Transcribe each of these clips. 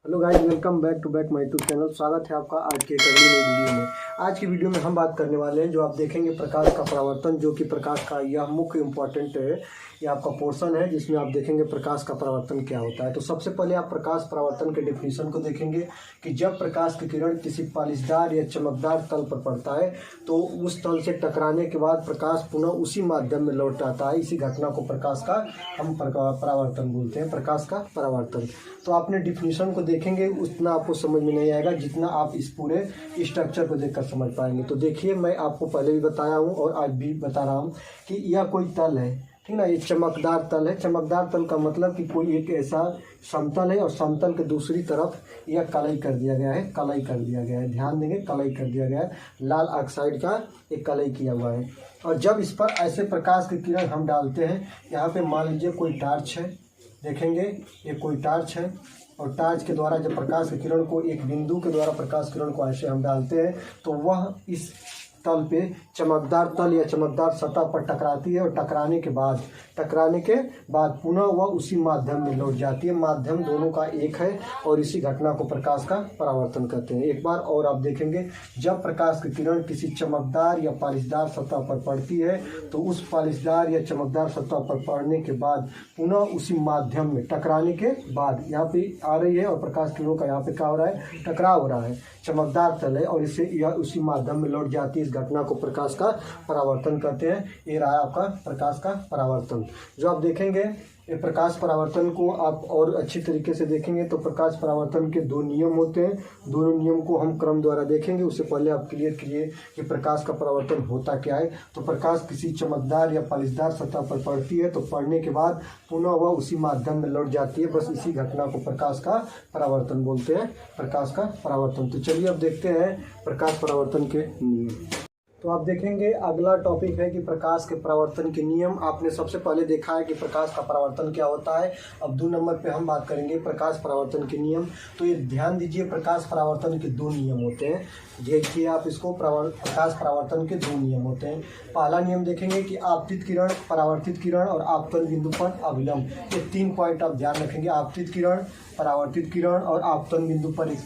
Hello guys, welcome back to back my YouTube channel. स्वागत है आपका आज की एक अगली नई वीडियो में। आज की वीडियो में हम बात करने वाले हैं, जो आप देखेंगे प्रकाश का परावर्तन, जो कि प्रकाश का यह मुख्य इम्पॉर्टेंट है। यह आपका पोर्शन है जिसमें आप देखेंगे प्रकाश का परावर्तन क्या होता है। तो सबसे पहले आप प्रकाश परावर्तन के डेफिनेशन को देखेंगे कि जब प्रकाश की किरण किसी पालिशदार या चमकदार तल पर पड़ता है तो उस तल से टकराने के बाद प्रकाश पुनः उसी माध्यम में लौट आता है। इसी घटना को प्रकाश का हम परावर्तन बोलते हैं, प्रकाश का परावर्तन। तो आपने डिफिनीशन को देखेंगे उतना आपको समझ में नहीं आएगा जितना आप इस पूरे स्ट्रक्चर को देखकर समझ पाएंगे। तो देखिए, मैं आपको पहले भी बताया हूँ और आज भी बता रहा हूँ कि यह कोई तल है, ठीक ना। ये चमकदार तल है। चमकदार तल का मतलब कि कोई एक ऐसा समतल है और समतल के दूसरी तरफ यह कलई कर दिया गया है, कलई कर दिया गया है। ध्यान देंगे, कलई कर दिया गया है, लाल ऑक्साइड का एक कलई किया हुआ है। और जब इस पर ऐसे प्रकाश की किरण हम डालते हैं, यहाँ पे मान लीजिए कोई टार्च है, देखेंगे ये कोई टार्च है, और टार्च के द्वारा जब प्रकाश की किरण को एक बिंदु के द्वारा प्रकाश किरण को ऐसे हम डालते हैं तो वह इस तल पे चमकदार तल या चमकदार सतह पर टकराती है और टकराने के बाद पुनः वह उसी माध्यम में लौट जाती है। माध्यम दोनों का एक है और इसी घटना को प्रकाश का परावर्तन कहते हैं। एक बार और आप देखेंगे, जब प्रकाश की किरण किसी चमकदार या पालिशदार सतह पर पड़ती है तो उस पालिशदार या चमकदार सतह पर पड़ने के बाद पुनः उसी माध्यम में टकराने के बाद यहाँ पे आ रही है और प्रकाश किरणों का यहाँ पे क्या हो रहा है, टकराव हो रहा है। चमकदार तल है और इसे यह उसी माध्यम में लौट जाती है। इस घटना को प्रकाश का परावर्तन कहते हैं। ये रहा आपका प्रकाश का परावर्तन। जो आप देखेंगे ये प्रकाश परावर्तन को आप और अच्छी तरीके से देखेंगे तो प्रकाश परावर्तन के दो नियम होते हैं। दोनों नियम को हम क्रम द्वारा देखेंगे। उससे पहले आप क्लियर कीजिए कि प्रकाश का परावर्तन होता क्या है। तो प्रकाश किसी चमकदार या पालिशदार सतह पर पड़ती है तो पड़ने के बाद पुनः वह उसी माध्यम में लौट जाती है। बस इसी घटना को प्रकाश का परावर्तन बोलते हैं, प्रकाश का परावर्तन। तो चलिए अब देखते हैं प्रकाश परावर्तन के नियम। तो आप देखेंगे अगला टॉपिक है कि प्रकाश के परावर्तन के नियम। आपने सबसे पहले देखा है कि प्रकाश का परावर्तन क्या होता है। अब 2 नंबर पे हम बात करेंगे प्रकाश परावर्तन के नियम। तो ये ध्यान दीजिए, प्रकाश परावर्तन के 2 नियम होते हैं। देखिए आप इसको, प्रकाश परावर्तन के 2 नियम होते हैं। पहला नियम देखेंगे कि आपतित किरण, परावर्तित किरण और आपतन बिंदु पर अविलंब। ये 3 पॉइंट आप ध्यान रखेंगे। आपतित किरण, परावर्तित किरण और आपतन बिंदु पर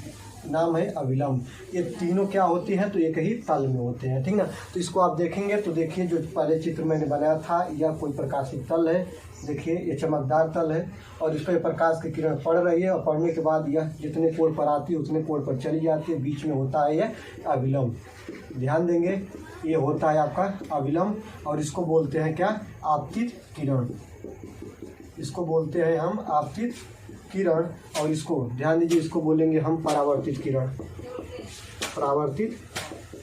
नाम है अविलंब। ये तीनों क्या होती हैं, तो एक ही तल में होते हैं, ठीक ना। तो इसको आप देखेंगे तो देखिए, जो पहले चित्र मैंने बनाया था यह कोई प्रकाशित तल है। देखिए ये चमकदार तल है और इस पर प्रकाश की किरण पड़ रही है और पड़ने के बाद यह जितने कोण पर आती है उतने कोण पर चली जाती है। बीच में होता है यह अविलंब। ध्यान देंगे, ये होता है आपका अविलंब और इसको बोलते हैं क्या, आपतित किरण। इसको बोलते हैं हम आपतित किरण। और इसको ध्यान दीजिए, इसको बोलेंगे हम परावर्तित किरण। परावर्तित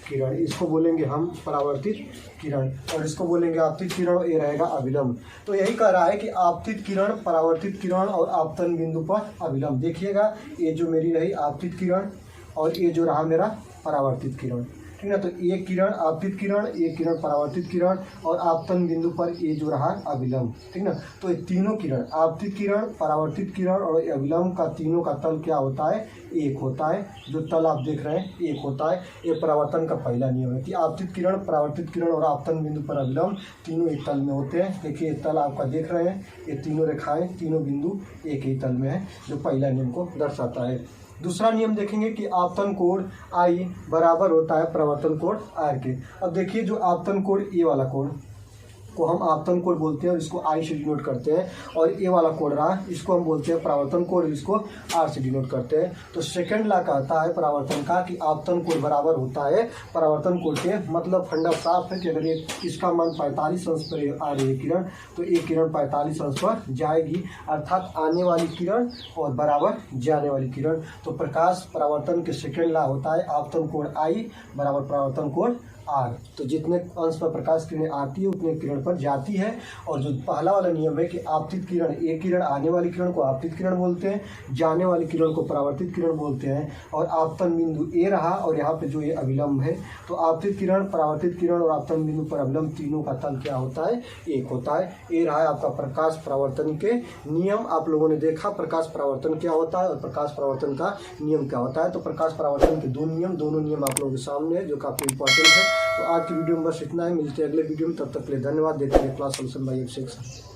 किरण, इसको बोलेंगे हम परावर्तित किरण और इसको बोलेंगे आपतित किरण। ये रहेगा अविलंब। तो यही कह रहा है कि आपतित किरण, परावर्तित किरण और आपतन बिंदु पर अविलंब। देखिएगा, ये जो मेरी रही आपतित किरण और ये जो रहा मेरा परावर्तित किरण, ठीक ना। तो एक किरण आपतित किरण, एक किरण परावर्तित किरण और आपतन बिंदु पर ये जो रहा अविलंब, ठीक ना। तो ये तीनों किरण, आपतित किरण, परावर्तित किरण और अविलंब का, तीनों का तल क्या होता है, एक होता है। जो तल आप देख रहे हैं एक होता है। ये परावर्तन का पहला नियम है कि आपतित किरण, परावर्तित किरण और आपतन बिंदु पर अविलंब तीनों एक तल में होते हैं। देखिए तल आपका देख रहे हैं, ये तीनों रेखाएं, तीनों बिंदु एक ही तल में है, जो पहला नियम को दर्शाता है। दूसरा नियम देखेंगे कि आपतन कोण आई बराबर होता है परावर्तन कोण आर के। अब देखिए, जो आपतन कोण, ये वाला कोण को हम आपतन कोण बोलते हैं और इसको आई से डिनोट करते हैं। और ये वाला कोण रहा, इसको हम बोलते हैं परावर्तन कोण, इसको आर से डिनोट करते हैं। तो सेकंड लॉ कहता है परावर्तन का कि आपतन कोण बराबर होता है परावर्तन कोण के। मतलब फंडा साफ है कि अगर ये इसका मान 45 अंश पर आ रही है किरण, तो एक किरण 45 अंश पर जाएगी, अर्थात आने वाली किरण और बराबर जाने वाली किरण। तो प्रकाश परावर्तन के सेकंड लॉ होता है आपतन कोण आई बराबर परावर्तन कोण आर। तो जितने अंश पर प्रकाश किरणें आती है उतने किरण पर जाती है। और जो पहला वाला नियम है कि आपतित किरण, एक किरण आने वाली किरण को आपतित किरण बोलते हैं, जाने वाली किरण को परावर्तित किरण बोलते हैं। और आपतन बिंदु ए रहा और यहाँ पे जो ये अविलंब है, तो आपतित किरण, परावर्तित किरण और आपतन बिंदु पर अविलंब तीनों का तल क्या होता है, एक होता है। ये रहा है आपका प्रकाश परावर्तन के नियम। आप लोगों ने देखा प्रकाश परावर्तन क्या होता है और प्रकाश परावर्तन का नियम क्या होता है। तो प्रकाश परावर्तन के 2 नियम, दोनों नियम आप लोगों के सामने है, जो काफी इंपॉर्टेंट है। तो आज की वीडियो में बस इतना ही। मिलते हैं अगले वीडियो में, तब तक के लिए धन्यवाद। देखते हैं क्लास सोल्यूशन बाय अभिषेक सर।